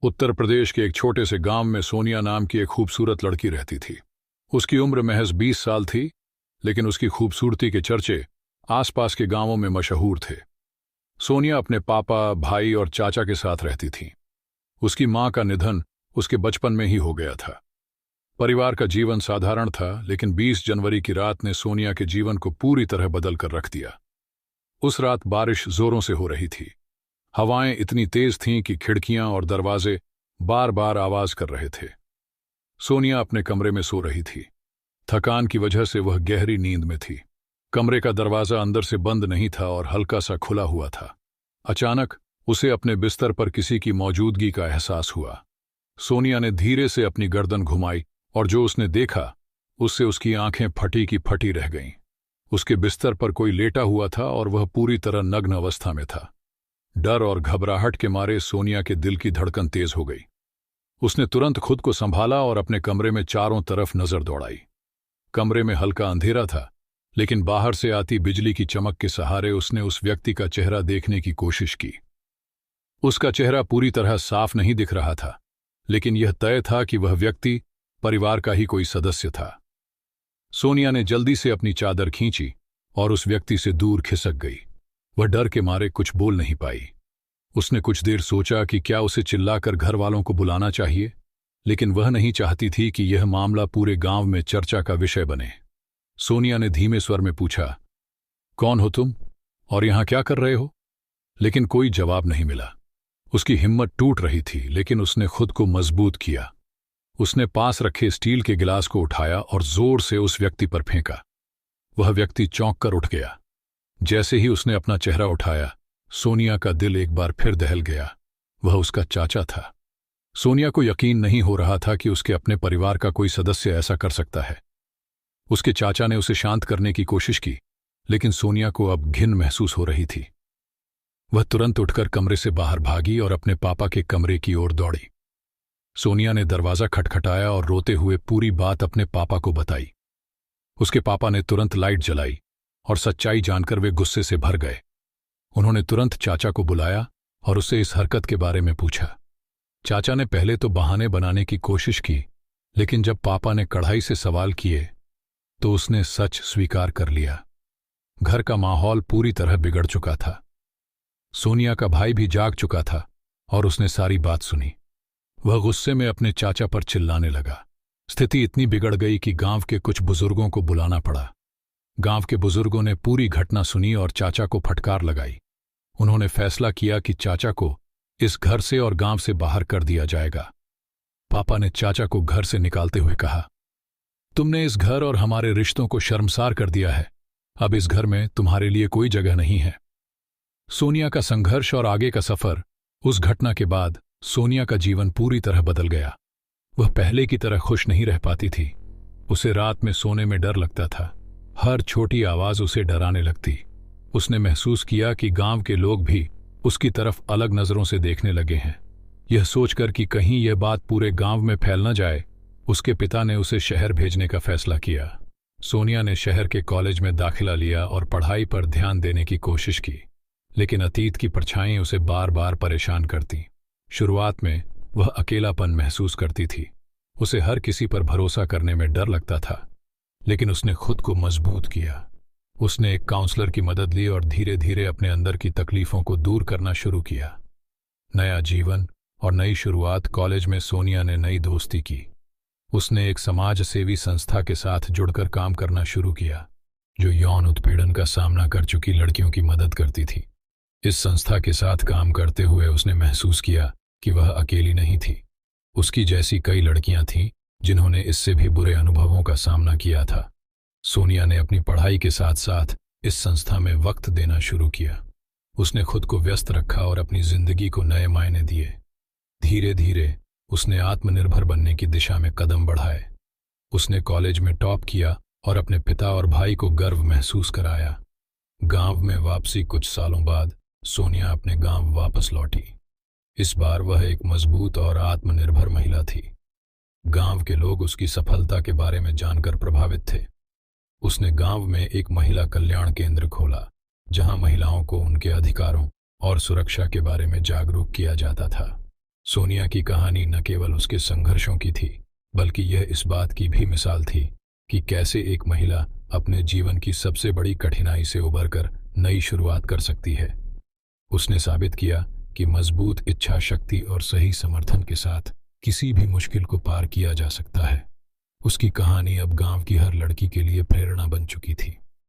उत्तर प्रदेश के एक छोटे से गांव में सोनिया नाम की एक खूबसूरत लड़की रहती थी। उसकी उम्र महज 20 साल थी, लेकिन उसकी खूबसूरती के चर्चे आसपास के गांवों में मशहूर थे। सोनिया अपने पापा, भाई और चाचा के साथ रहती थी। उसकी मां का निधन उसके बचपन में ही हो गया था। परिवार का जीवन साधारण था, लेकिन 20 जनवरी की रात ने सोनिया के जीवन को पूरी तरह बदल कर रख दिया। उस रात बारिश जोरों से हो रही थी। हवाएं इतनी तेज थीं कि खिड़कियां और दरवाजे बार बार आवाज कर रहे थे। सोनिया अपने कमरे में सो रही थी। थकान की वजह से वह गहरी नींद में थी। कमरे का दरवाजा अंदर से बंद नहीं था और हल्का सा खुला हुआ था। अचानक उसे अपने बिस्तर पर किसी की मौजूदगी का एहसास हुआ। सोनिया ने धीरे से अपनी गर्दन घुमाई और जो उसने देखा उससे उसकी आंखें फटी की फटी रह गईं। उसके बिस्तर पर कोई लेटा हुआ था और वह पूरी तरह नग्न अवस्था में था। डर और घबराहट के मारे सोनिया के दिल की धड़कन तेज हो गई। उसने तुरंत खुद को संभाला और अपने कमरे में चारों तरफ नजर दौड़ाई। कमरे में हल्का अंधेरा था, लेकिन बाहर से आती बिजली की चमक के सहारे उसने उस व्यक्ति का चेहरा देखने की कोशिश की। उसका चेहरा पूरी तरह साफ नहीं दिख रहा था, लेकिन यह तय था कि वह व्यक्ति परिवार का ही कोई सदस्य था। सोनिया ने जल्दी से अपनी चादर खींची और उस व्यक्ति से दूर खिसक गई। वह डर के मारे कुछ बोल नहीं पाई। उसने कुछ देर सोचा कि क्या उसे चिल्लाकर घर वालों को बुलाना चाहिए, लेकिन वह नहीं चाहती थी कि यह मामला पूरे गांव में चर्चा का विषय बने। सोनिया ने धीमे स्वर में पूछा, कौन हो तुम और यहां क्या कर रहे हो? लेकिन कोई जवाब नहीं मिला। उसकी हिम्मत टूट रही थी, लेकिन उसने खुद को मजबूत किया। उसने पास रखे स्टील के गिलास को उठाया और जोर से उस व्यक्ति पर फेंका। वह व्यक्ति चौंक कर उठ गया। जैसे ही उसने अपना चेहरा उठाया, सोनिया का दिल एक बार फिर दहल गया। वह उसका चाचा था। सोनिया को यकीन नहीं हो रहा था कि उसके अपने परिवार का कोई सदस्य ऐसा कर सकता है। उसके चाचा ने उसे शांत करने की कोशिश की, लेकिन सोनिया को अब घिन महसूस हो रही थी। वह तुरंत उठकर कमरे से बाहर भागी और अपने पापा के कमरे की ओर दौड़ी। सोनिया ने दरवाजा खटखटाया और रोते हुए पूरी बात अपने पापा को बताई। उसके पापा ने तुरंत लाइट जलाई और सच्चाई जानकर वे गुस्से से भर गए। उन्होंने तुरंत चाचा को बुलाया और उससे इस हरकत के बारे में पूछा। चाचा ने पहले तो बहाने बनाने की कोशिश की, लेकिन जब पापा ने कड़ाई से सवाल किए तो उसने सच स्वीकार कर लिया। घर का माहौल पूरी तरह बिगड़ चुका था। सोनिया का भाई भी जाग चुका था और उसने सारी बात सुनी। वह गुस्से में अपने चाचा पर चिल्लाने लगा। स्थिति इतनी बिगड़ गई कि गांव के कुछ बुजुर्गों को बुलाना पड़ा। गांव के बुजुर्गों ने पूरी घटना सुनी और चाचा को फटकार लगाई। उन्होंने फैसला किया कि चाचा को इस घर से और गांव से बाहर कर दिया जाएगा। पापा ने चाचा को घर से निकालते हुए कहा, तुमने इस घर और हमारे रिश्तों को शर्मसार कर दिया है। अब इस घर में तुम्हारे लिए कोई जगह नहीं है। सोनिया का संघर्ष और आगे का सफर। उस घटना के बाद सोनिया का जीवन पूरी तरह बदल गया। वह पहले की तरह खुश नहीं रह पाती थी। उसे रात में सोने में डर लगता था। हर छोटी आवाज उसे डराने लगती। उसने महसूस किया कि गांव के लोग भी उसकी तरफ अलग नजरों से देखने लगे हैं। यह सोचकर कि कहीं यह बात पूरे गांव में फैल न जाए, उसके पिता ने उसे शहर भेजने का फैसला किया। सोनिया ने शहर के कॉलेज में दाखिला लिया और पढ़ाई पर ध्यान देने की कोशिश की, लेकिन अतीत की परछाई उसे बार बार परेशान करती। शुरुआत में वह अकेलापन महसूस करती थी। उसे हर किसी पर भरोसा करने में डर लगता था, लेकिन उसने खुद को मजबूत किया। उसने एक काउंसलर की मदद ली और धीरे धीरे अपने अंदर की तकलीफों को दूर करना शुरू किया। नया जीवन और नई शुरुआत। कॉलेज में सोनिया ने नई दोस्ती की। उसने एक समाज सेवी संस्था के साथ जुड़कर काम करना शुरू किया, जो यौन उत्पीड़न का सामना कर चुकी लड़कियों की मदद करती थी। इस संस्था के साथ काम करते हुए उसने महसूस किया कि वह अकेली नहीं थी। उसकी जैसी कई लड़कियां थीं जिन्होंने इससे भी बुरे अनुभवों का सामना किया था। सोनिया ने अपनी पढ़ाई के साथ साथ इस संस्था में वक्त देना शुरू किया। उसने खुद को व्यस्त रखा और अपनी जिंदगी को नए मायने दिए। धीरे धीरे उसने आत्मनिर्भर बनने की दिशा में कदम बढ़ाए। उसने कॉलेज में टॉप किया और अपने पिता और भाई को गर्व महसूस कराया। गांव में वापसी। कुछ सालों बाद सोनिया अपने गांव वापस लौटी। इस बार वह एक मजबूत और आत्मनिर्भर महिला थी। गांव के लोग उसकी सफलता के बारे में जानकर प्रभावित थे। उसने गांव में एक महिला कल्याण केंद्र खोला, जहां महिलाओं को उनके अधिकारों और सुरक्षा के बारे में जागरूक किया जाता था। सोनिया की कहानी न केवल उसके संघर्षों की थी, बल्कि यह इस बात की भी मिसाल थी कि कैसे एक महिला अपने जीवन की सबसे बड़ी कठिनाई से उबरकर नई शुरुआत कर सकती है। उसने साबित किया कि मजबूत इच्छा शक्ति और सही समर्थन के साथ किसी भी मुश्किल को पार किया जा सकता है। उसकी कहानी अब गांव की हर लड़की के लिए प्रेरणा बन चुकी थी।